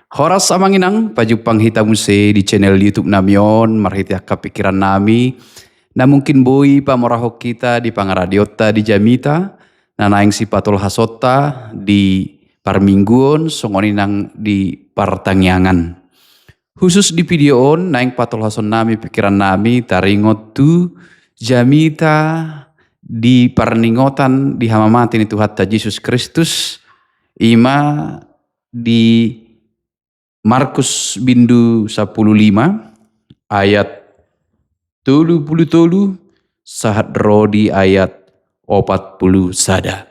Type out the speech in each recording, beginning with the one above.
Horas amanginang pajupang hita muse di channel YouTube namion marhitia kepikiran nami na mungkin boy pamorahok kita di pangaradiota di Jamita na naing si patol hasota di parmingguon songoninang di partangyangan. Khusus di video on naing patol hason nami pikiran nami taringot tu Jamita di parningotan di hamamati ni Tuhan Yesus Kristus ima di Markus bindu 15 ayat 33 sahat rodi ayat 40 sada.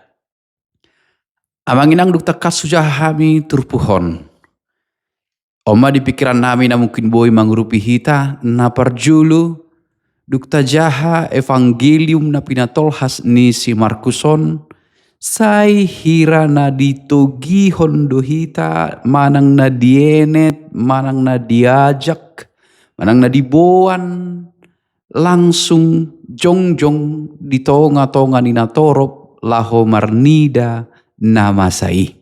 Amanginang dukta kasujah hami turpuhon. Oma di pikiran nami na mungkin boy mangrupi hita na parjulu dukta jaha evangelium na pinatolhas ni si Markuson sai hira na ditogi hondo hita manang na dienet, manang na diajak, manang na diboan langsung jongjong di tonga-tonga ni natorop laho marnida namasai.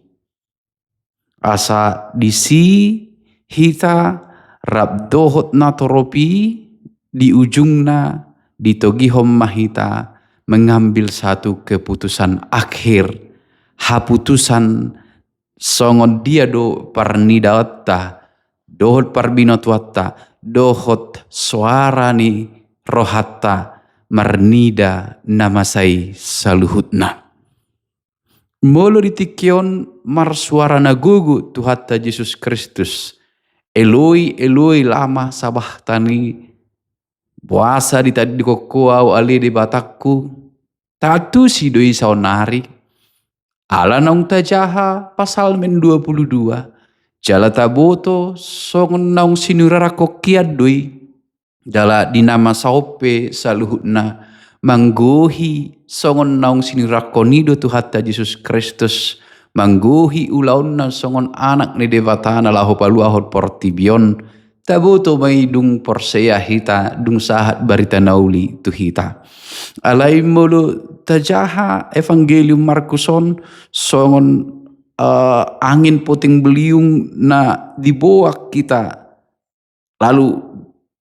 Asa disi hita rabdohot natoropi di ujungna ditogihom mahita mengambil satu keputusan akhir, haputusan songon dia do parnidawatta, dohot parbinotwatta, dohot suara ni rohatta marnida namasai saluhutna. Molo ditikion marsuara nagugu Tuhatta Yesus Kristus. Eloi, Eloi lama sabahtani. Puasa di tadi kokoau ali di batakku. Tatu si doi saunari. Ala naung tajaha pasal men 22. Jala taboto songon naung sinurara kokiad doi. Jala dinama saupe saluhutna. Manggohi songon naung sinurara konido Tuhatta Yesus Kristus. Manggohi ulauna songon anak ni devatana laho paluahot portibion. Taboto may dung porseya hita dung sahat barita nauli tu hita. Alay molo tajaha evangelium Markuson songon angin puting beliung na diboak kita. Lalu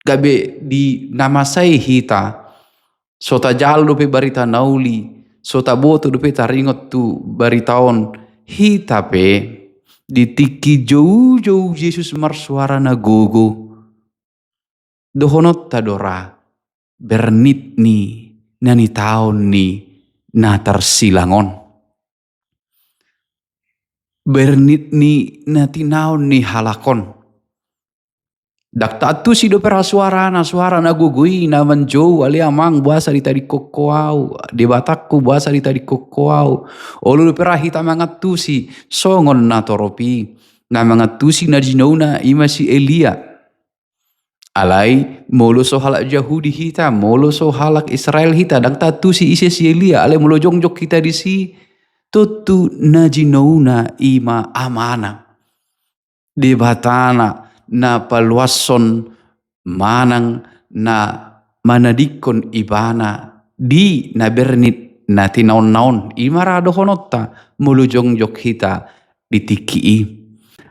gabe di namasai hita. Sota jalo pe barita nauli. Sota boto dope taringot tu baritaon hita pe. Ditiki jauh-jauh Yesus marsuara nagogo. Dohonot tadora bernit ni nani taon ni natar silangon. Bernit ni nati naon ni halakon. Dakta tu si do perasuara nagugui naman jauh ali amang buasa di tadi kokoau di batakku buasa di tadi kokoau olu perahita mangat tu si songon natoropi na mangat tu si najinauna ima si Elia alai molo so halak Yahudi hita molo so halak Israel hita dakta tu si ise si Elia alai molo jongjok kita di si tutu najinauna ima amana di batana na paluason manang na manadikon ibana di na bernit na tinaon-naon imarado honotta mulujong jok hita ditikii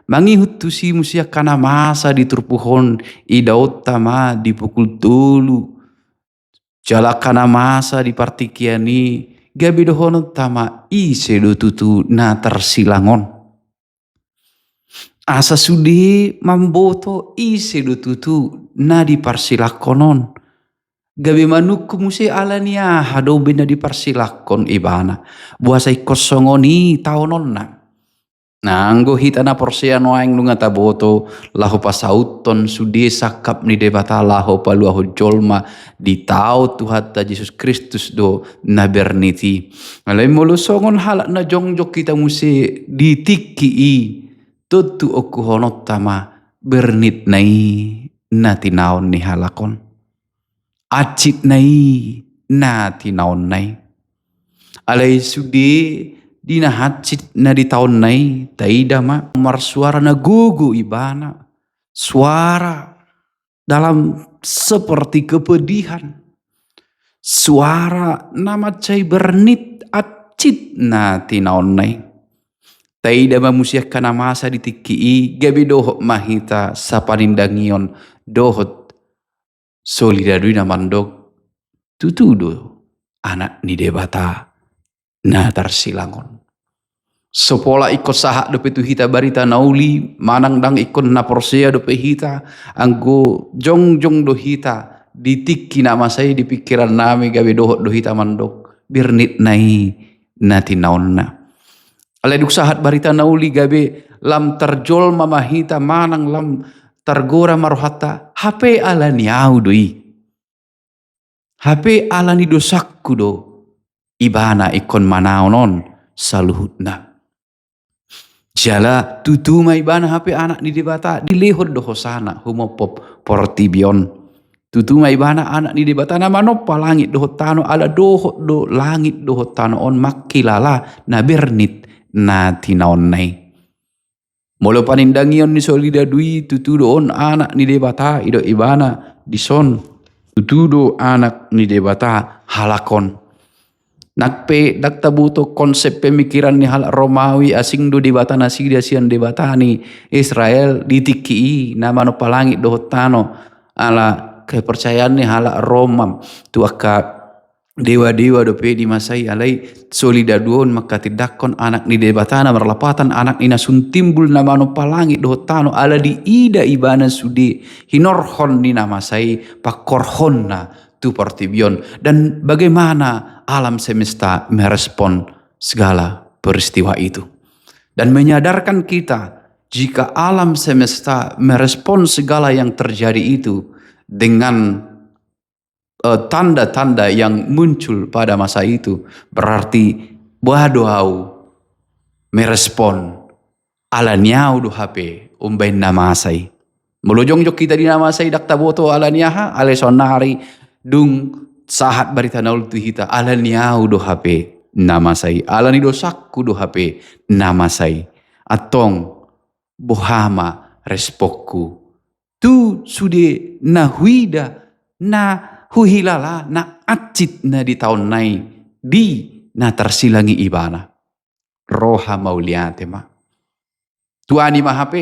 mangihut tu si musia kana masa diturpuhon idaot tama dipukul tulu jala kana masa dipartikiani gabi dohonot tama ise do tutu na tersilangon. Asa sudi mamboto ise do tutu na di parsilakonon. Gabi manukku muse alania hado benda di parsilakon ibana. Buasai kosongoni taonon na. Nanggo hita na porsean waing nunga taboto laho pasauton sudi sakap ni debata laho paluaho jolma di tau Tuhatta Yesus Kristus do na berniti. Alai molo songon halak na jongjok kita muse ditikii. Tutu oku honot tama bernit nai nati naon ni halakon. Acit nai nati naon nai. Alai sudi dina hacit na di taon nai taida ma marsuara na gugu ibana. Suara dalam seperti kepedihan. Suara nama cai bernit acit nati naon nai. Taida mamusia kana masa ditikii gabi dohot mahita sa panindangion dohot solidadui na mandog tutudo anak ni debata na tarsilangon. Sopola ikut sahak dope tu hita barita nauli manang dang ikut na porsia dope hita anggo jong do hita ditiki na masai di pikiran nami gabi dohot do hita mandog birnit nai nati naonna. Aleduk sahat barita nauli gabe lam terjol mamahita manang lam tergora marohata HP ala niau doi. HP ala ni dosakku do ibana ikon manaonon saluhutna. Jala tutuma ibana HP anak ni debata dilehod do hosana humopop portibion. Tutuma ibana anak ni debata nama nopa langit do tano ala dohot do langit do tano on makilala na bernit na tinaon nai. Molo panindangion ni solida dui tutudo on anak ni debata ido ibana dison tutudo anak ni debata halakon. Nakpe daktabuto konsep pemikiran ni hal Romawi asing do debata nasidia sian debata ni Israel ditiki nama no palangit do tano ala kepercayaan ni hal Roma tu aka dewa-dewa dope di masai alai solida duon maka tidakon anak ni debatana merlapatan anak ina sun timbul nama no palangit do tano ala di ida ibana sudi hinorhon ni nama sai pakorhon na tu partibion. Dan bagaimana alam semesta merespon segala peristiwa itu dan menyadarkan kita jika alam semesta merespon segala yang terjadi itu dengan tanda-tanda yang muncul pada masa itu, berarti doau merespon ala niau do HP umbain namasai. Melojong jok kita di namasai dakta boto ala niaha ale sonari dung sahat barita naul tu hita ala niau do HP namasai. Ala ni dosakku do HP namasai. Atong bohama respokku. Tu sude na huida na huhilala na acit na di tahun nai di na tersilangi ibana roha mauliate ma tuani mahape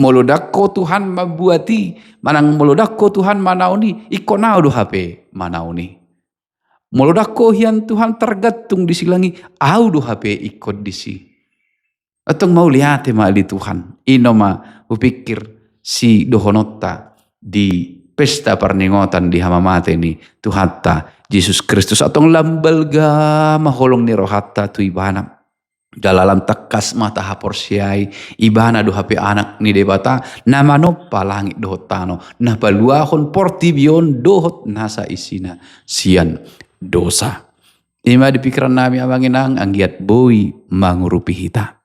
molodakko Tuhan mabuati manang molodakko Tuhan manauni ikonau do HP manauni molodakko hian Tuhan tergantung disilangi au do HP ikut disi atong mauliate ma di Tuhan inoma upikir si dohonota di pesta perninggotan di hamamate ni Tuhatta Yesus Kristus atong lambal ga maholong ni rohatta tu ibana dalalam takas mata haporsiai ibana do HP anak ni debata nama no palangit dohot tano na paluahon portibion dohot nasa isina sian dosa. Ima di pikiran nami abanginang anggiat boi mangurupi hita.